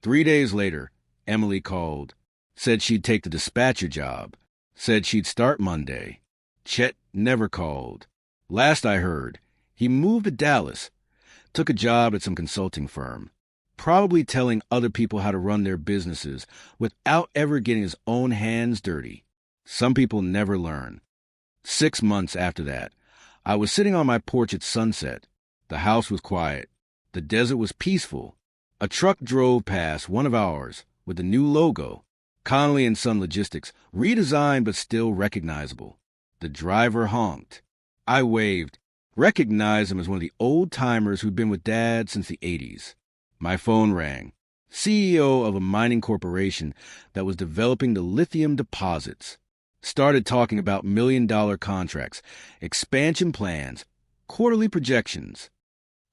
Speaker 1: 3 days later, Emily called, said she'd take the dispatcher job, said she'd start Monday. Chet never called. Last I heard, he moved to Dallas, took a job at some consulting firm, probably telling other people how to run their businesses without ever getting his own hands dirty. Some people never learn. 6 months after that, I was sitting on my porch at sunset. The house was quiet. The desert was peaceful. A truck drove past, one of ours, with the new logo, Connolly and Son Logistics, redesigned but still recognizable. The driver honked. I waved, recognized him as one of the old-timers who'd been with Dad since the 80s. My phone rang. CEO of a mining corporation that was developing the lithium deposits. Started talking about million-dollar contracts, expansion plans, quarterly projections.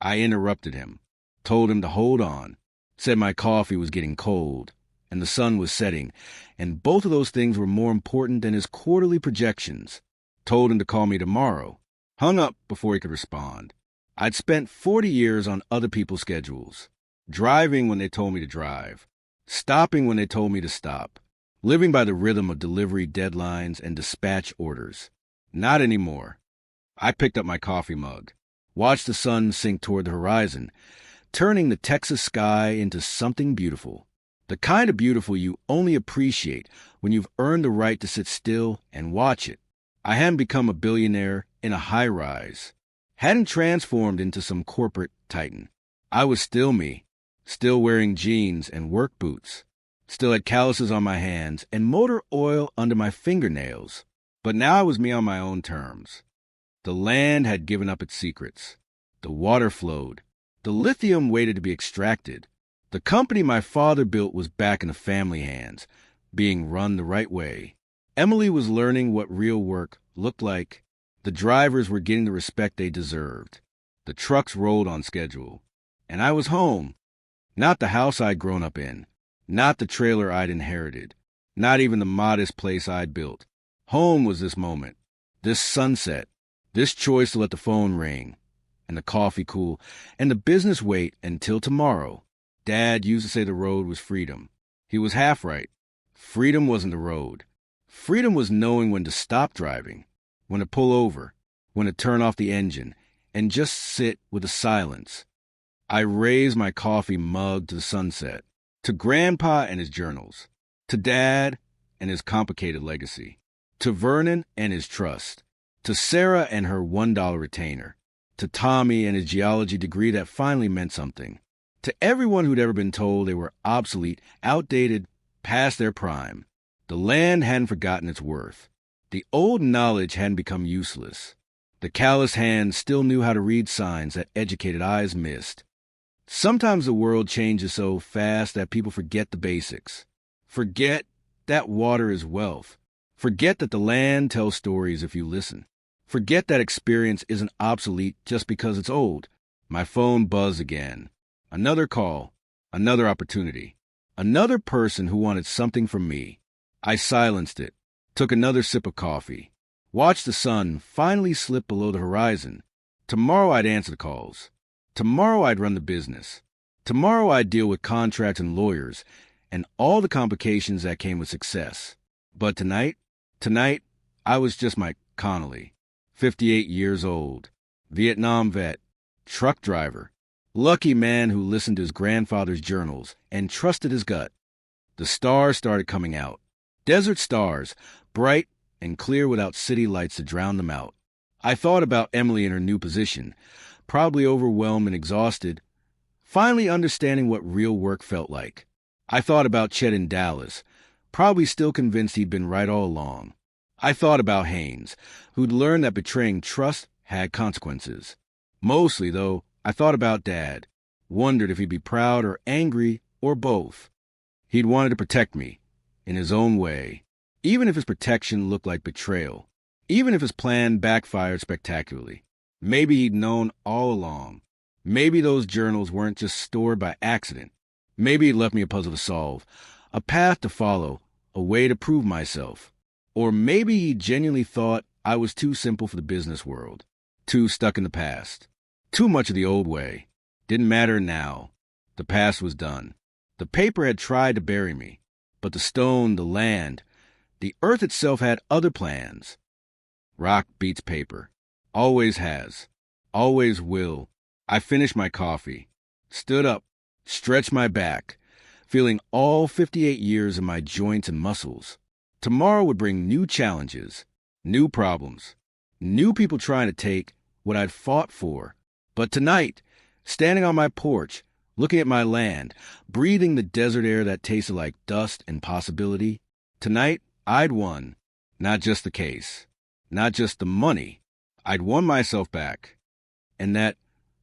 Speaker 1: I interrupted him, told him to hold on, said my coffee was getting cold, and the sun was setting, and both of those things were more important than his quarterly projections. Told him to call me tomorrow. Hung up before he could respond. I'd spent 40 years on other people's schedules, driving when they told me to drive, stopping when they told me to stop, living by the rhythm of delivery deadlines and dispatch orders. Not anymore. I picked up my coffee mug, watched the sun sink toward the horizon, turning the Texas sky into something beautiful. The kind of beautiful you only appreciate when you've earned the right to sit still and watch it. I hadn't become a billionaire in a high-rise, hadn't transformed into some corporate titan. I was still me, still wearing jeans and work boots, still had calluses on my hands and motor oil under my fingernails. But now I was me on my own terms. The land had given up its secrets. The water flowed. The lithium waited to be extracted. The company my father built was back in the family hands, being run the right way. Emily was learning what real work looked like. The drivers were getting the respect they deserved. The trucks rolled on schedule. And I was home. Not the house I'd grown up in. Not the trailer I'd inherited. Not even the modest place I'd built. Home was this moment, this sunset, this choice to let the phone ring, and the coffee cool, and the business wait until tomorrow. Dad used to say the road was freedom. He was half right. Freedom wasn't the road. Freedom was knowing when to stop driving, when to pull over, when to turn off the engine, and just sit with the silence. I raised my coffee mug to the sunset, to Grandpa and his journals, to Dad and his complicated legacy, to Vernon and his trust, to Sarah and her $1 retainer, to Tommy and his geology degree that finally meant something, to everyone who'd ever been told they were obsolete, outdated, past their prime. The land hadn't forgotten its worth. The old knowledge hadn't become useless. The calloused hands still knew how to read signs that educated eyes missed. Sometimes the world changes so fast that people forget the basics. Forget that water is wealth. Forget that the land tells stories if you listen. Forget that experience isn't obsolete just because it's old. My phone buzzed again. Another call. Another opportunity. Another person who wanted something from me. I silenced it, took another sip of coffee, watched the sun finally slip below the horizon. Tomorrow I'd answer the calls. Tomorrow I'd run the business. Tomorrow I'd deal with contracts and lawyers and all the complications that came with success. But tonight, I was just Mike Connolly, 58 years old, Vietnam vet, truck driver, lucky man who listened to his grandfather's journals and trusted his gut. The stars started coming out. Desert stars, bright and clear without city lights to drown them out. I thought about Emily in her new position, probably overwhelmed and exhausted, finally understanding what real work felt like. I thought about Chet in Dallas, probably still convinced he'd been right all along. I thought about Haynes, who'd learned that betraying trust had consequences. Mostly, though, I thought about Dad, wondered if he'd be proud or angry or both. He'd wanted to protect me, in his own way, even if his protection looked like betrayal, even if his plan backfired spectacularly. Maybe he'd known all along. Maybe those journals weren't just stored by accident. Maybe he'd left me a puzzle to solve, a path to follow, a way to prove myself. Or maybe he genuinely thought I was too simple for the business world, too stuck in the past, too much of the old way. Didn't matter now. The past was done. The paper had tried to bury me, but the stone, the land, the earth itself had other plans. Rock beats paper. Always has. Always will. I finished my coffee, stood up, stretched my back, feeling all 58 years in my joints and muscles. Tomorrow would bring new challenges, new problems, new people trying to take what I'd fought for. But tonight, standing on my porch, looking at my land, breathing the desert air that tasted like dust and possibility, tonight I'd won. Not just the case, not just the money. I'd won myself back. And that,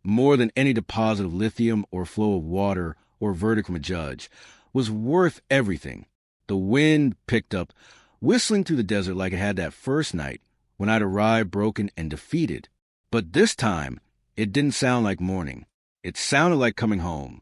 Speaker 1: more than any deposit of lithium or flow of water or verdict from a judge, was worth everything. The wind picked up, whistling through the desert like it had that first night when I'd arrived broken and defeated. But this time, it didn't sound like morning. It sounded like coming home.